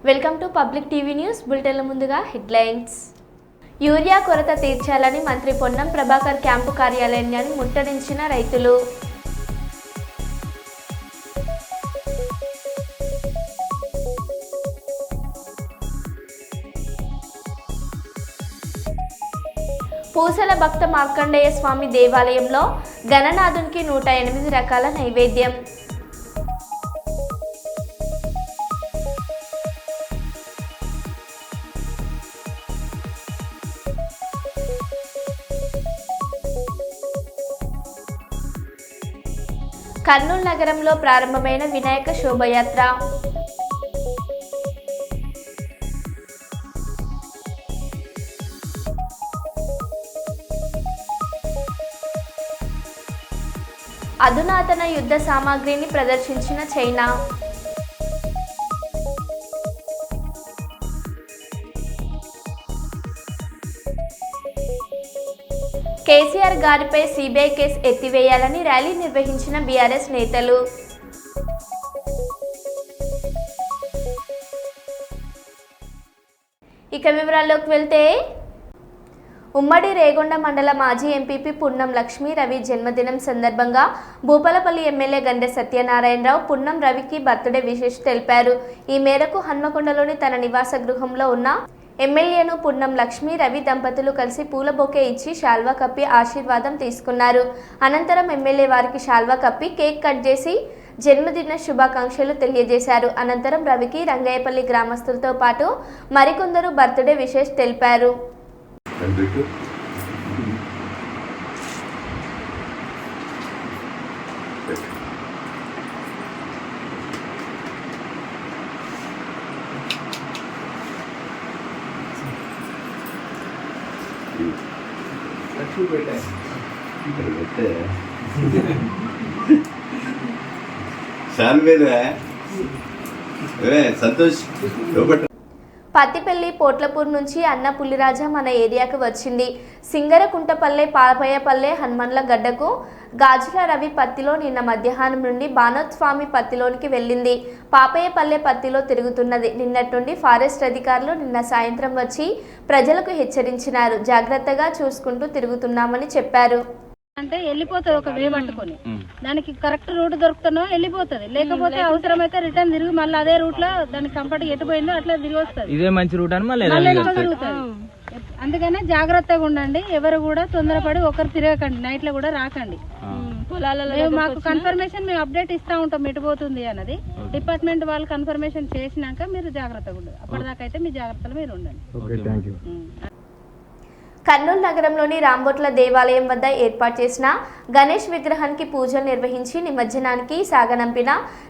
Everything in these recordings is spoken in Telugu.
Welcome to public TV news బులెటిన్ల ముందుగా హెడ్లైన్స్. యూరియా కొరత తీర్చాలని మంత్రి పొన్నం ప్రభాకర్ క్యాంపు కార్యాలయాన్ని ముట్టడించిన రైతులు. పూసల భక్త మార్కండేయ స్వామి దేవాలయంలో గణనాథునికి 108 రకాల నైవేద్యం. కర్నూలు నగరంలో ప్రారంభమైన వినాయక శోభయాత్ర. అధునాతన యుద్ధ సామాగ్రిని ప్రదర్శించిన చైనా. కేసీఆర్ గారిపై సిబిఐ కేసు ఎత్తివేయాలని ర్యాలీ నిర్వహించిన బీఆర్ఎస్ నేతలు. ఇక వివరాల్లోకి వెళ్తే, ఉమ్మడి రేగొండ మండల మాజీ ఎంపీపీ పున్నం లక్ష్మీ రవి జన్మదినం సందర్భంగా భూపాలపల్లి ఎమ్మెల్యే గండె సత్యనారాయణరావు పున్నం రవికి బర్త్డే విషెస్ తెలిపారు. ఈ మేరకు హన్మకొండలోని తన నివాస గృహంలో ఉన్న ఎమ్మెల్యేను పున్నం లక్ష్మీ రవి దంపతులు కలిసి పూల బొకే ఇచ్చి శాల్వా కప్పి ఆశీర్వాదం తీసుకున్నారు. అనంతరం ఎమ్మెల్యే వారికి శాల్వా కప్పి కేక్ కట్ చేసి జన్మదిన శుభాకాంక్షలు తెలియజేశారు. అనంతరం రవికి రంగయ్యపల్లి గ్రామస్తులతో పాటు మరికొందరు బర్త్డే విషెస్ తెలిపారు. పత్తిపల్లి పోట్లపూర్ నుంచి అన్న పుల్లిరాజా మన ఏరియాకు వచ్చింది. సింగరకుంటపల్లె పాపయ్యపల్లె హనుమన్ల గడ్డకు గాజుల రవి పత్తిలో నిన్న మధ్యాహ్నం నుండి బానోత్స్వామి పత్తిలోనికి వెళ్ళింది. పాపయ్యపల్లె పత్తిలో తిరుగుతున్నది. నిన్నటి నుండి ఫారెస్ట్ అధికారులు నిన్న సాయంత్రం వచ్చి ప్రజలకు హెచ్చరించినారు. జాగ్రత్తగా చూసుకుంటూ తిరుగుతున్నామని చెప్పారు. అంటే వెళ్ళిపోతుంది ఒక వే పట్టుకొని, దానికి కరెక్ట్ రూట్ దొరుకుతానో వెళ్ళిపోతుంది, లేకపోతే అవసరమైతే రిటర్న్ తిరిగి మళ్ళీ అదే రూట్ లో దానికి కంఫర్ట్ ఎటు పోయిందో అట్లా తిరిగి వస్తుంది. ఇదే మంచి రూట్ అని మళ్ళీ అందుకనే జాగ్రత్తగా ఉండండి. ఎవరు కూడా తొందరపడి ఒకరు తిరగకండి, నైట్ లో కూడా రాకండి. మాకు కన్ఫర్మేషన్ మేము అప్డేట్ ఇస్తా ఉంటాం ఎటు పోతుంది అన్నది. డిపార్ట్మెంట్ వాళ్ళు కన్ఫర్మేషన్ చేసినాక మీరు జాగ్రత్తగా ఉండదు. అప్పటిదాకా అయితే మీ జాగ్రత్తలు మీరు ఉండండి. కర్నూలు నగరంలోని రాంబొట్ల దేవాలయం వద్ద ఏర్పాటు చేసిన గణేష్ విగ్రహానికి పూజలు నిర్వహించి నిమజ్జనానికి సాగనంపిన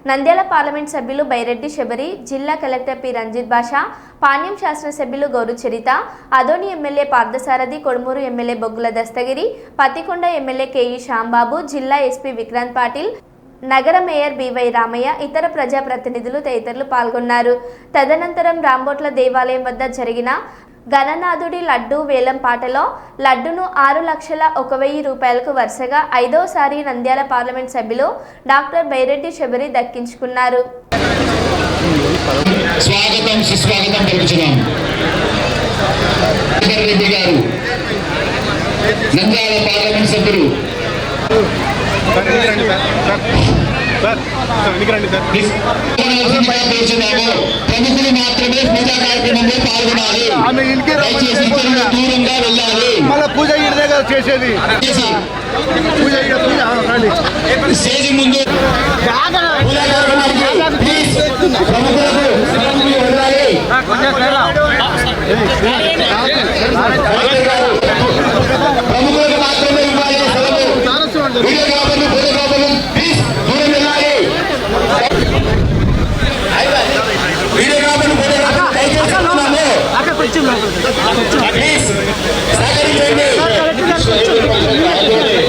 నంద్యాల పార్లమెంట్ సభ్యులు బైరెడ్డి శబరి, జిల్లా కలెక్టర్ పి రంజిత్ బాషా, పాణ్యం శాసనసభ్యులు గౌరు చరిత, అదోని ఎమ్మెల్యే పార్థసారథి, కొడుమూరు ఎమ్మెల్యే బొగ్గుల దస్తగిరి, పత్తికొండ ఎమ్మెల్యే కేఈ శ్యాంబాబు, జిల్లా ఎస్పీ విక్రాంత్ పాటిల్, నగర మేయర్ బివై రామయ్య, ఇతర ప్రజాప్రతినిధులు తదితరులు పాల్గొన్నారు. తదనంతరం రాంబొట్ల దేవాలయం వద్ద జరిగిన గణనాథుడి లడ్డూ వేలం పాటలో లడ్డును 6,01,000 రూపాయలకు వరుసగా 5వసారి నంద్యాల పార్లమెంట్ సభ్యులు డాక్టర్ బైరెడ్డి శబరి దక్కించుకున్నారు. స్వాగతం సుస్వాగతం పలుకుతున్నాం. రెడ్డి గారు నంద్యాల పార్లమెంట్ సభ్యులు ప్రముఖులు మాత్రమే పూజా కార్యక్రమంలో పాల్గొనాలి. దూరంగా వెళ్ళాలి. పూజ చేసేది స్టేజ్ ముందు ప్రముఖులకు మాత్రమే ఇవ్వాలి.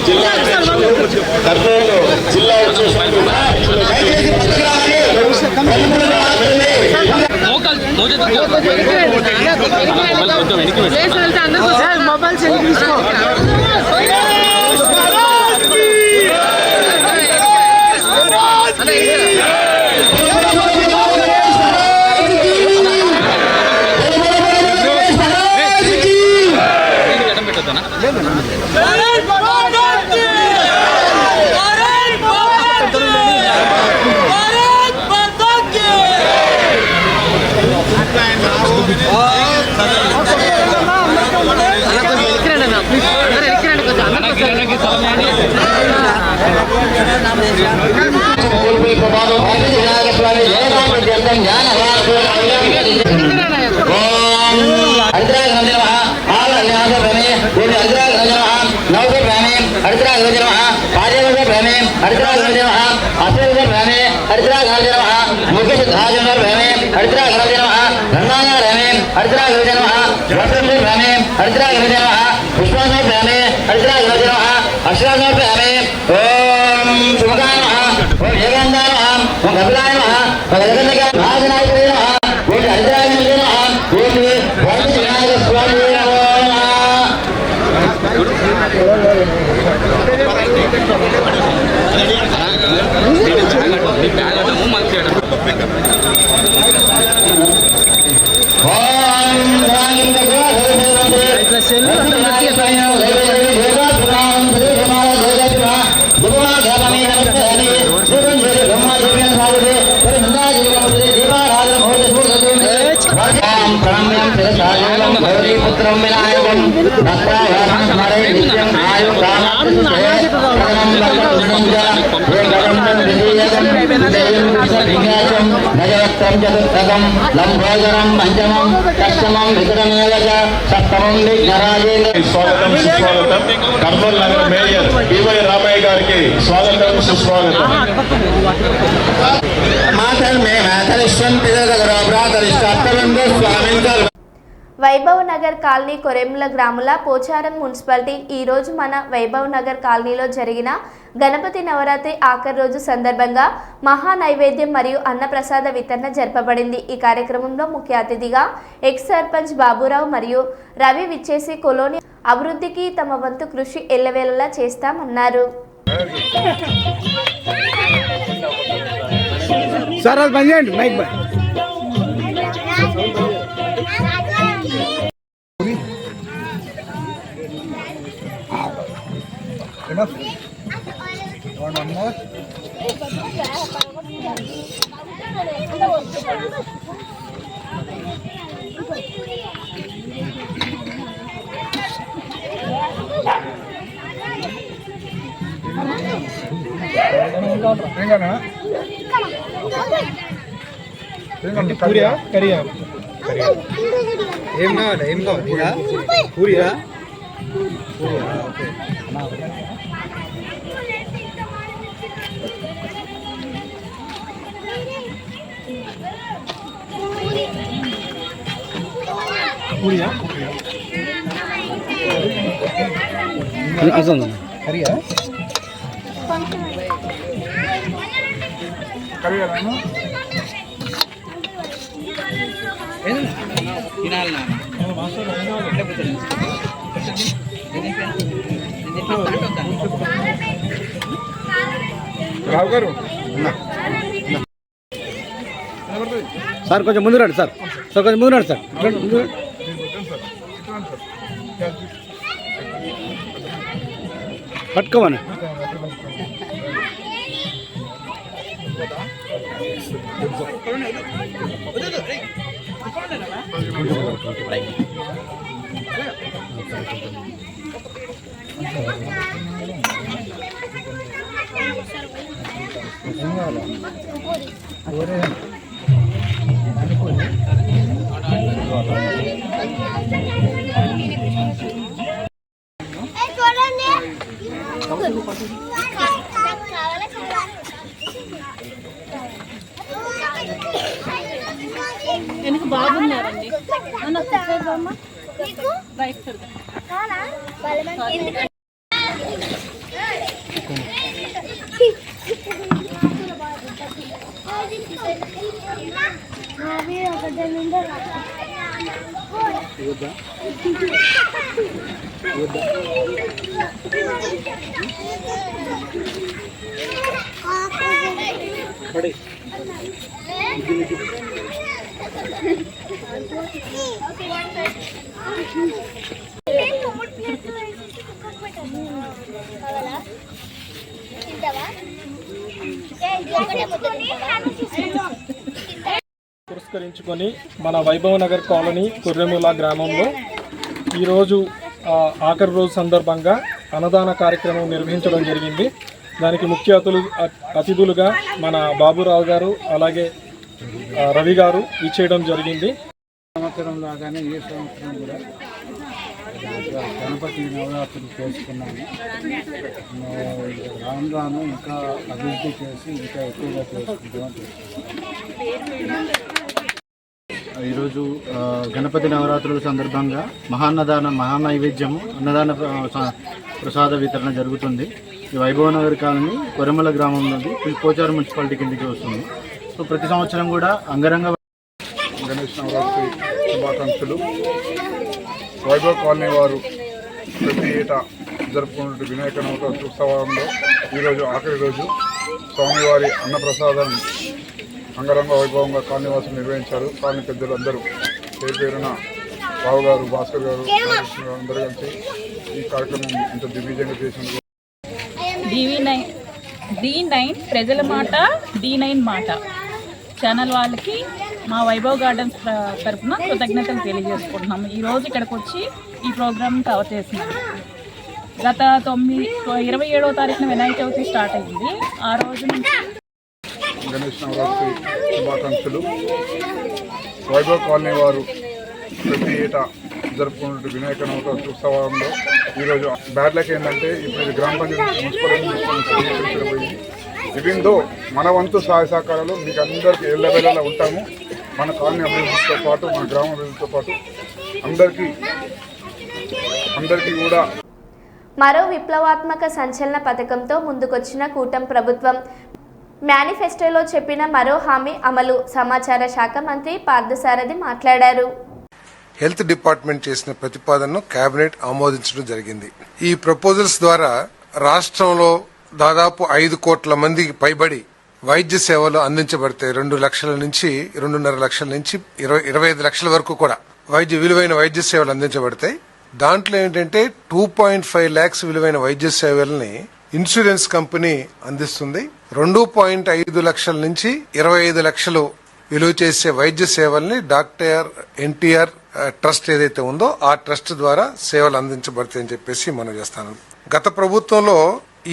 జిల్లా మొబైల్ స్వాగతం సుస్వాగతం. కర్నూలు నగర మేయర్ పివై రామయ్య గారికి స్వాగతం సుస్వాగతం. వైభవ్ నగర్ కాలనీ కొరెమ్ల గ్రాముల పోచారం మున్సిపాలిటీ ఈరోజు మన వైభవ్ నగర్ కాలనీలో జరిగిన గణపతి నవరాత్రి ఆఖరి రోజు సందర్భంగా మహా నైవేద్యం మరియు అన్నప్రసాద వితరణ జరపబడింది. ఈ కార్యక్రమంలో ముఖ్య అతిథిగా ఎక్స్ సర్పంచ్ బాబురావు మరియు రవి విచ్చేసి కొలోని అభివృద్ధికి తమ వంతు కృషి ఎల్లవేళలా చేస్తామన్నారు. పూరియా కరియా ఏం కావాలి పూరియా పూరియా కరియా కరియా రావు గారు సార్ కొంచెం ముందు రండి సార్ కొంచెం ముందు రండి సార్ పట్టుకోమని వెనక బాగున్నారండి రైట్ సైడ్ పడి పురస్కరించుకొని మన వైభవ్ నగర్ కాలనీ కుర్రెముల గ్రామంలో ఈరోజు ఆఖరి రోజు సందర్భంగా అన్నదాన కార్యక్రమం నిర్వహించడం జరిగింది. దానికి ముఖ్య అతిథులుగా మన బాబురావు గారు అలాగే రవి గారు ఇచ్చేయడం జరిగింది. సంవత్సరం లాగానే ఈ సంవత్సరం కూడా గణపతి నవరాత్రులు చేసుకున్నాము. రాను రాను ఇంకా అభివృద్ధి చేసి ఇంకా ఎక్కువగా చేసుకుంటామని. ఈరోజు గణపతి నవరాత్రుల సందర్భంగా మహానైవేద్యము అన్నదాన ప్రసాద వితరణ జరుగుతుంది. ఈ వైభవనగర్ కాలనీ కొరమల గ్రామంలోని పోచారం మున్సిపాలిటీ కిందకి వస్తుంది. సో ప్రతి సంవత్సరం కూడా అంగరంగ గణేష్ నవరాత్రి శుభాకాంక్షలు. వైభవ్ కాలనీ వారు ప్రతి ఏటా జరుపుకున్న వినాయక నవరాత్రి ఉత్సవంలో ఈరోజు ఆఖరి రోజు స్వామివారి అన్నప్రసాదం అంగరంగ వైభవంగా కాలనీవాసులు నిర్వహించారు. కాలనీ పెద్దలు అందరూ పేరున బాబు గారు, భాస్కర్ గారు, అందరూ కలిసి ఈ కార్యక్రమం ఇంత దిగ్విజయంగా చేసినందుకు D9 ప్రజల మాట, D9 మాట ఛానల్ వాళ్ళకి మా వైభవ్ గార్డెన్స్ తరఫున కృతజ్ఞతలు తెలియజేసుకుంటున్నాము. ఈరోజు ఇక్కడికి వచ్చి ఈ ప్రోగ్రామ్ కవర్ చేస్తున్నాము. గత 27వ తారీఖున వినాయక చవితి స్టార్ట్ అయింది. ఆ రోజు నుంచి గణేష్ నవరాత్రి శుభాకాంక్షలు. వైభవ్ కాలనీ వారు ప్రతి ఏటా జరుపుకున్న వినాయక నవరాత్రి ఉత్సవంలో ఈరోజు బ్యాడ్ లక్ ఏంటంటే ఇప్పుడు ఇది గ్రామ పంచాయతీ మున్సిపల్ ఈవెన్ దో మన వంతు సహాయ సహకారాలు మీకు అందరికీ ఎల్లవేళలా ఉంటాము. మన కాలనీ అభివృద్ధితో పాటు మన గ్రామ అభివృద్ధితో పాటు అందరికీ కూడా. మరో విప్లవాత్మక సంచలన పథకంతో ముందుకొచ్చిన కూటమి ప్రభుత్వం. మేనిఫెస్టోలో చెప్పిన మరో హామీ అమలు. సమాచార శాఖ మంత్రి పార్థసారథి మాట్లాడారు. హెల్త్ డిపార్ట్మెంట్ చేసిన ప్రతిపాదనను కేబినెట్ ఆమోదించడం జరిగింది. ఈ ప్రపోజల్స్ ద్వారా రాష్ట్రంలో దాదాపు 5 కోట్ల మందికి పైబడి వైద్య సేవలు అందించబడతాయి. 2 లక్షల నుంచి 2.5 లక్షల నుంచి 25 లక్షల వరకు కూడా విలువైన వైద్య సేవలు అందించబడతాయి. దాంట్లో ఏంటంటే 2.5 lakhs విలువైన వైద్య సేవల్ని ఇన్సూరెన్స్ కంపెనీ అందిస్తుంది. 2.5 లక్షల నుంచి 25 లక్షలు విలువ చేసే వైద్య సేవల్ని డాక్టర్ ఎన్టీఆర్ ట్రస్ట్ ఏదైతే ఉందో ఆ ట్రస్ట్ ద్వారా సేవలు అందించబడతాయని చెప్పేసి మనం చేస్తాను. గత ప్రభుత్వంలో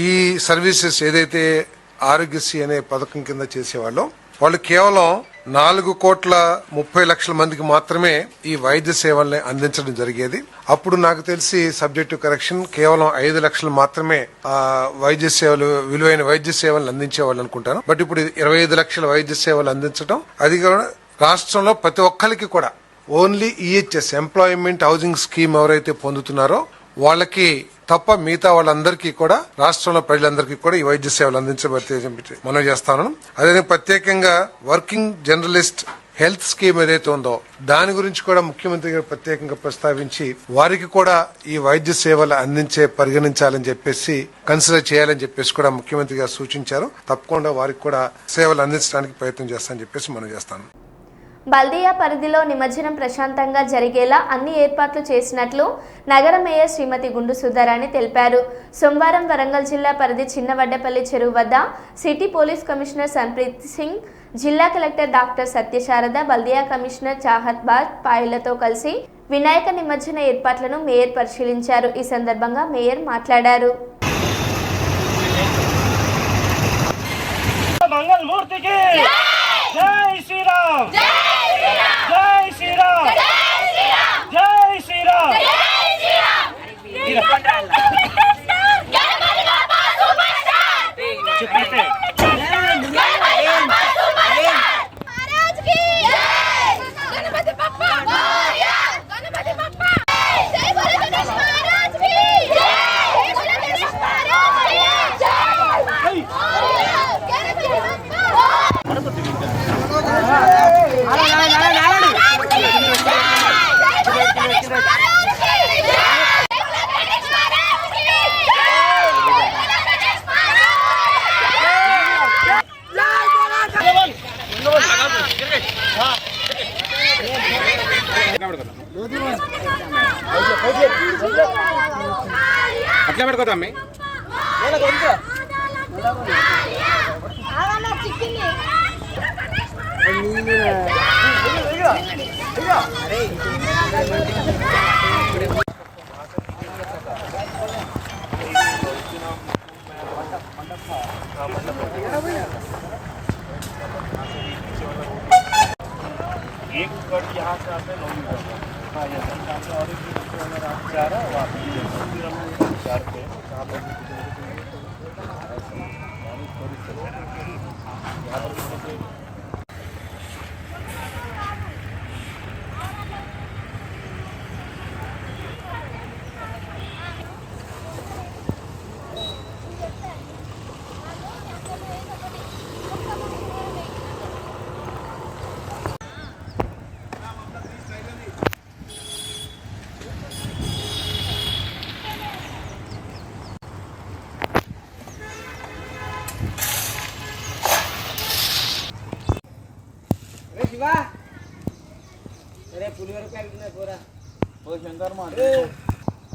ఈ సర్వీసెస్ ఏదైతే ఆరోగ్యశ్రీ అనే పథకం కింద చేసేవాళ్ళో వాళ్ళు కేవలం 4,30,00,000 మందికి మాత్రమే ఈ వైద్య సేవల్ని అందించడం జరిగేది. అప్పుడు నాకు తెలిసి సబ్జెక్టివ్ కరెక్షన్ కేవలం 5 లక్షలు మాత్రమే వైద్య సేవలు విలువైన వైద్య సేవలను అందించేవాళ్ళు అనుకుంటాను. బట్ ఇప్పుడు 25 లక్షల వైద్య సేవలు అందించడం, అది కూడా రాష్ట్రంలో ప్రతి ఒక్కరికి కూడా only EHS employment housing scheme ఎవరైతే పొందుతున్నారో వాళ్ళకి తప్ప మిగతా వాళ్ళందరికీ కూడా రాష్ట్రంలో ప్రజలందరికీ కూడా ఈ వైద్య సేవలు అందించబడితే మనం చేస్తాను. అదే ప్రత్యేకంగా వర్కింగ్ జర్నలిస్ట్ హెల్త్ స్కీమ్ ఏదైతే ఉందో దాని గురించి కూడా ముఖ్యమంత్రి గారు ప్రత్యేకంగా ప్రస్తావించి వారికి కూడా ఈ వైద్య సేవలు పరిగణించాలని చెప్పేసి కన్సిడర్ చేయాలని చెప్పేసి కూడా ముఖ్యమంత్రి గారు సూచించారు. తప్పకుండా వారికి కూడా సేవలు అందించడానికి ప్రయత్నం చేస్తానని చెప్పేసి మనం చేస్తాను. బల్దియా పరిధిలో నిమజ్జనం ప్రశాంతంగా జరిగేలా అన్ని ఏర్పాట్లు చేసినట్లు నగర మేయర్ శ్రీమతి గుండు సుధారాణి తెలిపారు. సోమవారం వరంగల్ జిల్లా పరిధి చిన్నవడ్డపల్లి చెరువు వద్ద city police commissioner Sampreeth Singh, జిల్లా collector doctor Satyasarada, Baldia commissioner Chahat బాజ్ పాయిలతో కలిసి వినాయక నిమజ్జన ఏర్పాట్లను మేయర్ పరిశీలించారు. ఈ సందర్భంగా మేయర్ మాట్లాడారు. జై శ్రీరామ్, జై శ్రీరామ్, జై శ్రీరామ్. అట్లా పెట్టుకోతా कट यहाँ से आते हैं लोग हाँ ये और एक अगर आप जा रहा है वहाँ फिर हम विचार पे यहाँ पर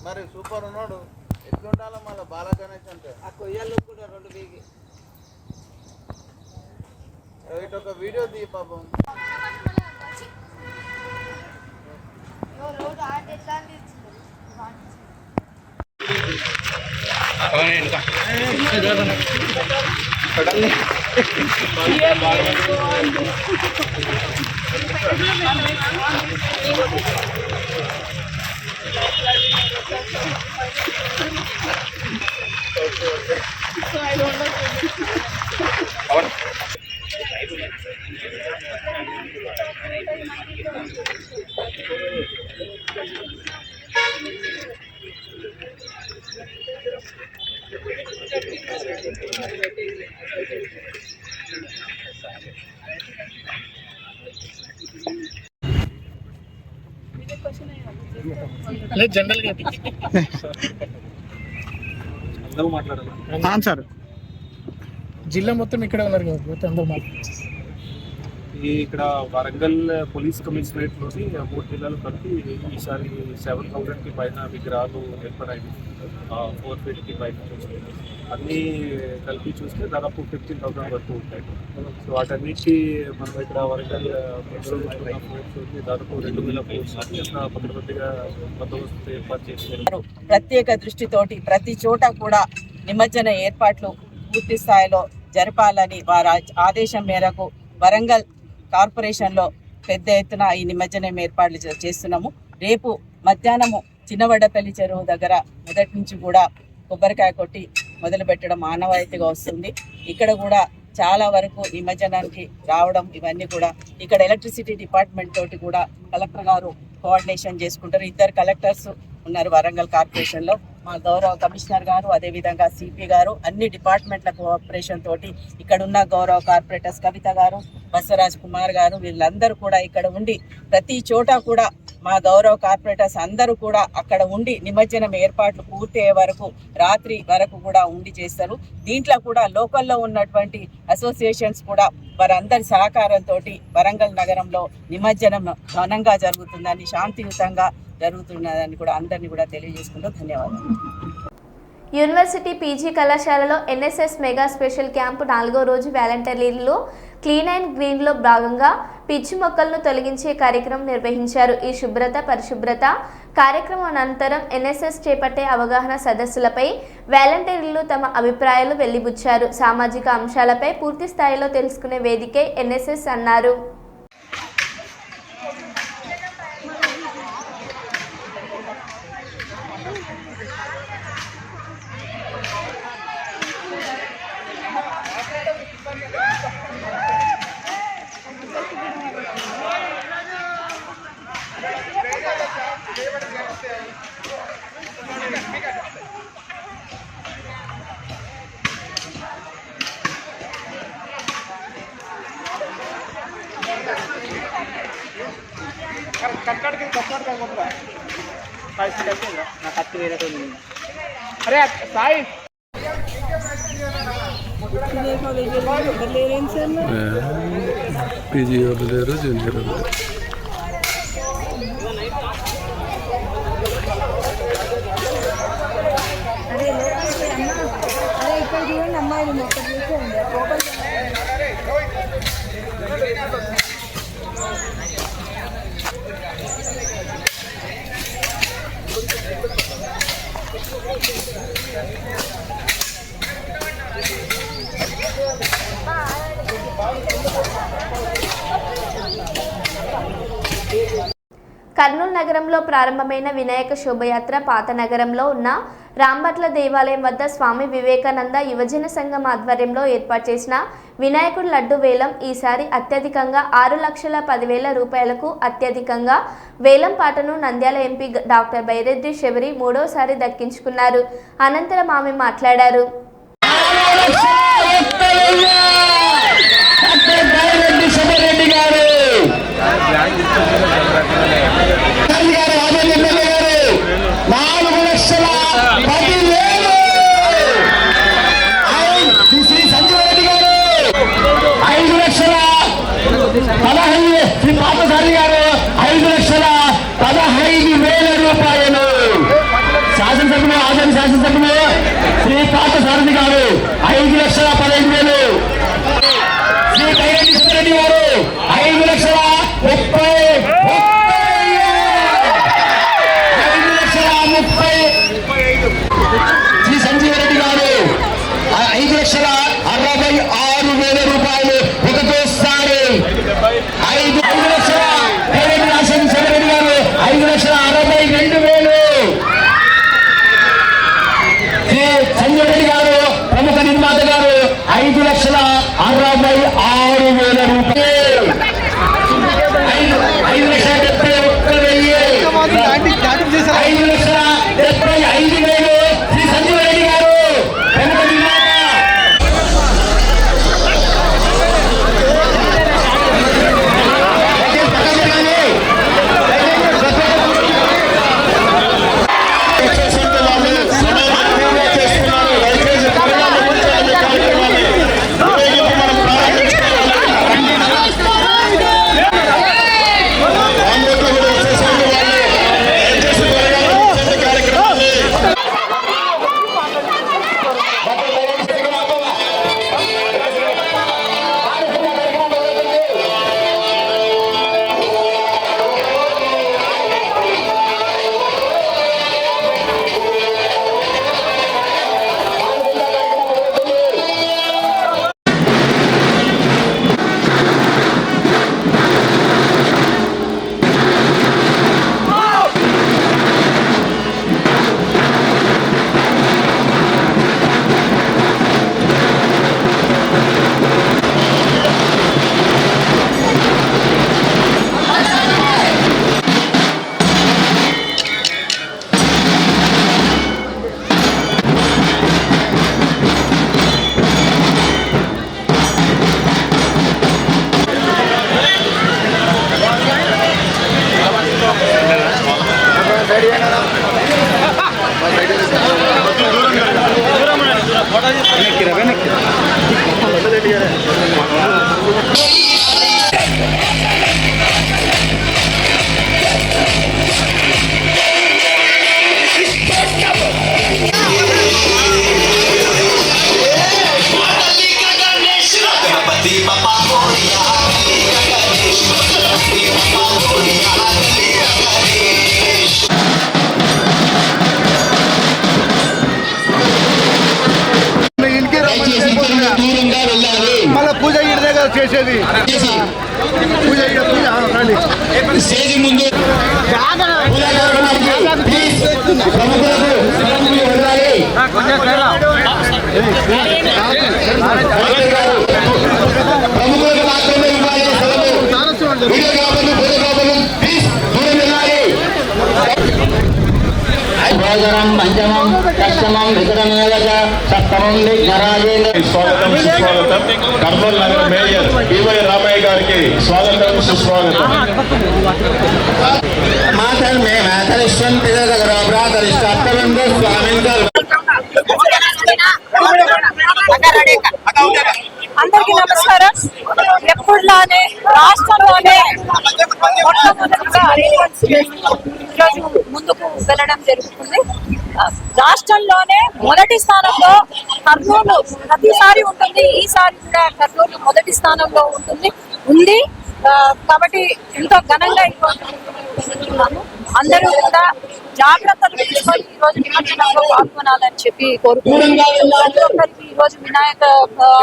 మరి సూపర్ ఉన్నాడు ఎట్లుండాలో మళ్ళీ బాలా గణేష్ అంటే ఆ కొయ్యాలు కూడా 2 బీగి ఇటు ఒక వీడియో తీ పాపం జనరల్ గా అందరూ మాట్లాడాలి సార్ జిల్లా మొత్తం ఇక్కడ ఉన్నారు కదా అందరూ మాట్లాడారు. ఇక్కడ వరంగల్ పోలీస్ కమిషనరేట్ లోని 3 జిల్లాలు కలిపి ఈసారి 7,000కి పైన విగ్రహాలు ఏర్పడాయి. 4 ఫీట్కి పైన అన్నీ కలిపి చూస్తే దాదాపు 15,000 వరకు ఉంటాయి. సో వాటన్నిటికీ మనం ఇక్కడ వరంగల్ దాదాపు 2,000 ఫోర్స్ పకడ్బందీగా బందోబస్తు ఏర్పాటు చేశారు. ప్రత్యేక దృష్టితోటి ప్రతి చోట కూడా నిమజ్జన ఏర్పాట్లు పూర్తి స్థాయిలో జరపాలని వారి ఆదేశం మేరకు వరంగల్ కార్పొరేషన్లో పెద్ద ఎత్తున ఈ నిమజ్జనం ఏర్పాట్లు చేస్తున్నాము. రేపు మధ్యాహ్నము చిన్నవడ్డపల్లి చెరువు దగ్గర మొదటి నుంచి కూడా కొబ్బరికాయ కొట్టి మొదలు పెట్టడం ఆనవాయితీగా వస్తుంది. ఇక్కడ కూడా చాలా వరకు నిమజ్జనానికి రావడం ఇవన్నీ కూడా ఇక్కడ ఎలక్ట్రిసిటీ డిపార్ట్మెంట్ తోటి కూడా కలెక్టర్ గారు కోఆర్డినేషన్ చేసుకుంటారు. 2 కలెక్టర్స్ ఉన్నారు వరంగల్ కార్పొరేషన్లో. మా గౌరవ కమిషనర్ గారు అదేవిధంగా సిపి గారు అన్ని డిపార్ట్మెంట్ల కోఆపరేషన్ తోటి ఇక్కడ ఉన్న గౌరవ కార్పొరేటర్స్ కవిత గారు, బసవరాజ్ కుమార్ గారు వీళ్ళందరూ కూడా ఇక్కడ ఉండి ప్రతి చోట కూడా మా గౌరవ కార్పొరేటర్స్ అందరూ కూడా అక్కడ ఉండి నిమజ్జనం ఏర్పాట్లు పూర్తయ్యే వరకు రాత్రి వరకు కూడా ఉండి చేస్తారు. దీంట్లో కూడా లోకల్లో ఉన్నటువంటి అసోసియేషన్స్ కూడా వారందరి సహకారంతో వరంగల్ నగరంలో నిమజ్జనం ఘనంగా జరుగుతుందని, శాంతియుతంగా జరుగుతున్నదని కూడా అందరినీ కూడా తెలియజేసుకుంటూ ధన్యవాదాలు. యూనివర్సిటీ పీజీ కళాశాలలో ఎన్ఎస్ఎస్ మెగా స్పెషల్ క్యాంపు 4వ రోజు వాలంటీర్లు క్లీన్ అండ్ గ్రీన్లో భాగంగా పిచ్చి మొక్కలను తొలగించే కార్యక్రమం నిర్వహించారు. ఈ పరిశుభ్రత కార్యక్రమం అనంతరం ఎన్ఎస్ఎస్ చేపట్టే అవగాహన సదస్సులపై వాలంటీర్లు తమ అభిప్రాయాలు వెలిబుచ్చారు. సామాజిక అంశాలపై పూర్తి స్థాయిలో తెలుసుకునే వేదికే ఎన్ఎస్ఎస్ అన్నారు. अरे साई పీజీ వాళ్ళు లేరు, జూనియర్ వాళ్ళు. అరే ఇక్కడ చూడండి అమ్మాయిలు మొత్తం కర్నూలు నగరంలో ప్రారంభమైన వినాయక శోభయాత్ర పాత నగరంలో ఉన్న రాంభట్ల దేవాలయం వద్ద స్వామి వివేకానంద యువజన సంఘం ఆధ్వర్యంలో ఏర్పాటు చేసిన వినాయకుడి లడ్డు వేలం ఈసారి అత్యధికంగా 6,10,000 రూపాయలకు అత్యధికంగా వేలం పాటను నంద్యాల ఎంపీ డాక్టర్ బైరెడ్డి శబరి మూడోసారి దక్కించుకున్నారు. అనంతరం ఆమె మాట్లాడారు. శ్రీ పార్థసారథి గారు 5,15,000 రూపాయలు. శాసనసభ్యులు ఆదరణ శాసనసభ్యులు శ్రీ పార్థసారథి గారు 5,15,000. శ్రీ కైరెడ్డి గారు 5,30,000. శ్రీ సంజీవ రెడ్డి గారు 5,66,000 రూపాయలు ఒకటోసారి. 5,00,000 గారు 5,62,000. శ్రీ సంజయ్ రెడ్డి గారు ప్రముఖ నిర్మాత గారు 5,66,000 రూపాయలు. 5,75,000 శ్రీ సంజయ్ రెడ్డి గారు ప్రముఖ నిర్మాత. మళ్ళీ పూజ ఇదే కదా చేసేది. పూజ స్టేజ్ ముందు ప్రముఖులకు మాత్రమే ఇవ్వాలి. భోజనం పంచమం కష్టమం వికటమేవ సప్తమం విఘ్నరాజేంద్ర. స్వాగతం సుస్వాగతం. కర్నూలు నగర మేయర్ పివై రామయ్య గారికి స్వాగతం సుస్వాగతం. మాతర్ మే మాతరిష్టం పిదగరాభ్రాతరిష్ట అత్తరందో స్వామిందర్. అందరికీ నమస్కారం. ఎప్పుడులానే రాష్ట్రంలోనే మొట్టమొదటిగా ఈరోజు ముందుకు వెళ్ళడం జరుగుతుంది. రాష్ట్రంలోనే మొదటి స్థానంలో కర్నూలు ప్రతిసారి ఉంటుంది. ఈసారి కూడా కర్నూలు మొదటి స్థానంలో ఉంది కాబట్టి ఎంతో ఘనంగా ఈరోజు అందరూ కూడా జాగ్రత్తలు తీసుకొని ఈ రోజు నిమజ్జనంలో పాల్గొనాలని చెప్పి కోరుకుంటున్నాను. ఈ రోజు వినాయక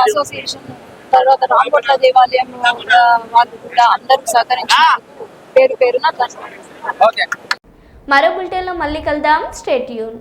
అసోసియేషన్ తర్వాత రాంభట్ల దేవాలయం వాళ్ళు కూడా అందరూ సహకరించినందుకు పేరు పేరున ధన్యవాదాలు. మరో బులెటిన్లో మళ్ళీ కలుద్దాం. Stay tune.